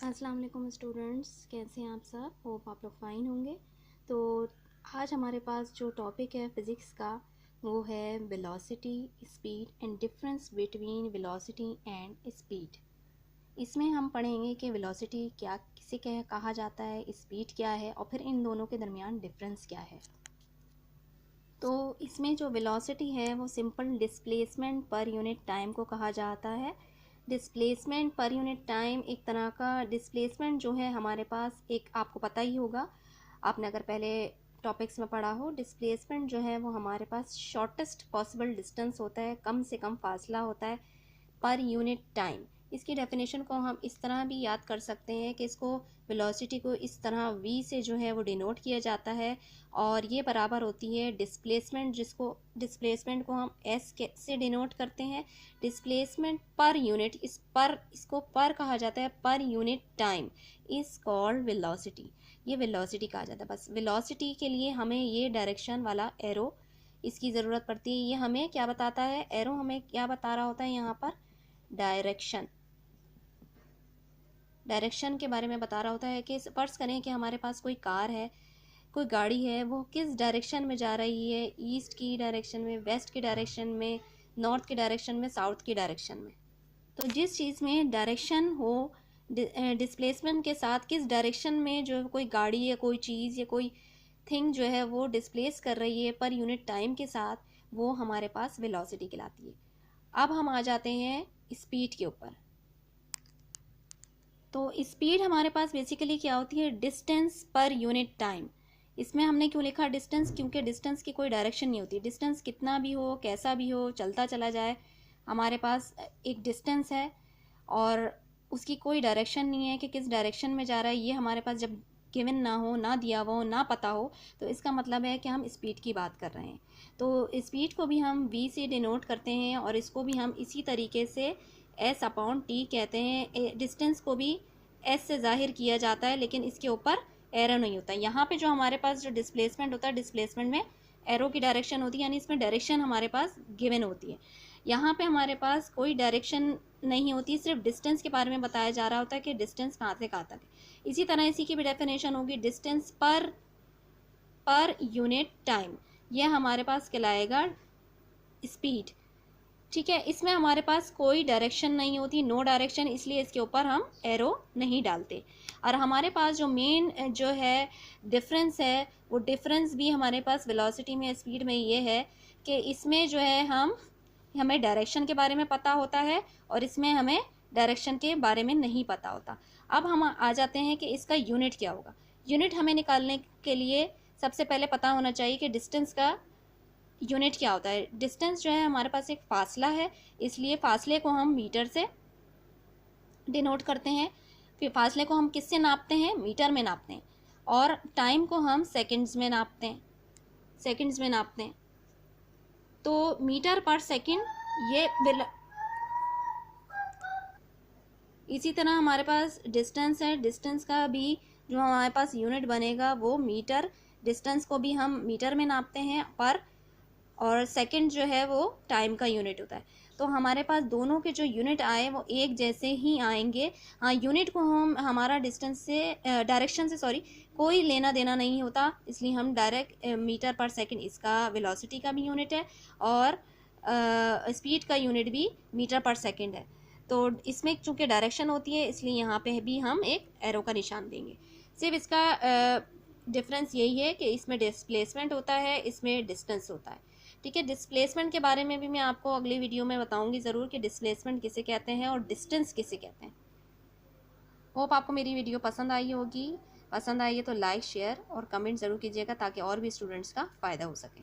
अस्सलाम वालेकुम स्टूडेंट्स, कैसे हैं आप सब? होप आप लोग फ़ाइन होंगे। तो आज हमारे पास जो टॉपिक है फ़िज़िक्स का वो है velocity, speed and difference between velocity and speed. इसमें हम पढ़ेंगे कि वेलोसिटी क्या किसे कहा जाता है, स्पीड क्या है और फिर इन दोनों के दरमियान डिफरेंस क्या है। तो इसमें जो वेलोसिटी है वो simple displacement per unit time को कहा जाता है। डिस्प्लेसमेंट पर यूनिट टाइम एक तरह का डिस्प्लेसमेंट जो है हमारे पास एक आपको पता ही होगा, आपने अगर पहले टॉपिक्स में पढ़ा हो, डिस्प्लेसमेंट जो है वो हमारे पास शॉर्टेस्ट पॉसिबल डिस्टेंस होता है, कम से कम फासला होता है पर यूनिट टाइम। इसकी डेफिनेशन को हम इस तरह भी याद कर सकते हैं कि इसको वेलोसिटी को इस तरह v से जो है वो डिनोट किया जाता है और ये बराबर होती है डिस्प्लेसमेंट, जिसको डिस्प्लेसमेंट को हम s के से डिनोट करते हैं। डिस्प्लेसमेंट पर यूनिट, इसको पर कहा जाता है, per unit time is called velocity. ये वेलोसिटी कहा जाता है। बस वेलोसिटी के लिए हमें ये डायरेक्शन वाला एरो इसकी ज़रूरत पड़ती है। ये हमें क्या बताता है, एरो हमें क्या बता रहा होता है यहाँ पर, डायरेक्शन के बारे में बता रहा होता है कि फर्ज करें कि हमारे पास कोई कार है, कोई गाड़ी है, वो किस डायरेक्शन में जा रही है, ईस्ट की डायरेक्शन में, वेस्ट की डायरेक्शन में, नॉर्थ की डायरेक्शन में, साउथ की डायरेक्शन में। तो जिस चीज़ में डायरेक्शन हो, डिस्प्लेसमेंट के साथ किस डायरेक्शन में जो कोई गाड़ी या कोई चीज़ या कोई थिंग जो है वो डिस्प्लेस कर रही है पर यूनिट टाइम के साथ, वो हमारे पास वेलोसिटी कहलाती है। अब हम आ जाते हैं स्पीड के ऊपर। तो स्पीड हमारे पास बेसिकली क्या होती है, डिस्टेंस पर यूनिट टाइम। इसमें हमने क्यों लिखा डिस्टेंस, क्योंकि डिस्टेंस की कोई डायरेक्शन नहीं होती। डिस्टेंस कितना भी हो, कैसा भी हो, चलता चला जाए, हमारे पास एक डिस्टेंस है और उसकी कोई डायरेक्शन नहीं है कि किस डायरेक्शन में जा रहा है। ये हमारे पास जब गिवन ना हो, ना दिया हुआ हो, ना पता हो, तो इसका मतलब है कि हम स्पीड की बात कर रहे हैं। तो स्पीड को भी हम v से डिनोट करते हैं और इसको भी हम इसी तरीके से s/t कहते हैं। डिस्टेंस को भी s से जाहिर किया जाता है, लेकिन इसके ऊपर एरो नहीं होता। यहाँ पे जो हमारे पास जो डिस्प्लेसमेंट होता है, डिस्प्लेसमेंट में एरो की डायरेक्शन होती है, यानी इसमें डायरेक्शन हमारे पास गिवन होती है। यहाँ पे हमारे पास कोई डायरेक्शन नहीं होती, सिर्फ डिस्टेंस के बारे में बताया जा रहा होता है कि डिस्टेंस कहाँ से कहाँ तक है। इसी तरह इसी की भी डेफिनेशन होगी, डिस्टेंस पर यूनिट टाइम, यह हमारे पास कहलाएगा स्पीड। ठीक है, इसमें हमारे पास कोई डायरेक्शन नहीं होती, नो डायरेक्शन, इसलिए इसके ऊपर हम एरो नहीं डालते। और हमारे पास जो मेन जो है डिफरेंस है, वो डिफरेंस भी हमारे पास वेलोसिटी में, स्पीड में ये है कि इसमें जो है हमें डायरेक्शन के बारे में पता होता है और इसमें हमें डायरेक्शन के बारे में नहीं पता होता। अब हम आ जाते हैं कि इसका यूनिट क्या होगा। यूनिट हमें निकालने के लिए सबसे पहले पता होना चाहिए कि डिस्टेंस का यूनिट क्या होता है। डिस्टेंस जो है हमारे पास एक फासला है, इसलिए फासले को हम मीटर से डिनोट करते हैं। फिर फासले को हम किससे नापते हैं, मीटर में नापते हैं। और टाइम को हम सेकंड्स में नापते हैं, तो मीटर पर सेकंड ये इसी तरह हमारे पास डिस्टेंस है, डिस्टेंस का भी जो हमारे पास यूनिट बनेगा वो मीटर, डिस्टेंस को भी हम मीटर में नापते हैं पर, और सेकंड जो है वो टाइम का यूनिट होता है। तो हमारे पास दोनों के जो यूनिट आए वो एक जैसे ही आएंगे। हाँ, यूनिट को हम हमारा डिस्टेंस से डायरेक्शन से कोई लेना देना नहीं होता, इसलिए हम डायरेक्ट मीटर पर सेकंड, इसका वेलोसिटी का भी यूनिट है और स्पीड का यूनिट भी मीटर पर सेकंड है। तो इसमें चूंकि डायरेक्शन होती है इसलिए यहाँ पे भी हम एक एरो का निशान देंगे। सिर्फ इसका डिफरेंस यही है कि इसमें डिस्प्लेसमेंट होता है, इसमें डिस्टेंस होता है। ठीक है, डिस्प्लेसमेंट के बारे में भी मैं आपको अगली वीडियो में बताऊंगी ज़रूर कि डिस्प्लेसमेंट किसे कहते हैं और डिस्टेंस किसे कहते हैं। होप आपको मेरी वीडियो पसंद आई होगी। पसंद आई है तो लाइक, शेयर और कमेंट ज़रूर कीजिएगा ताकि और भी स्टूडेंट्स का फ़ायदा हो सके।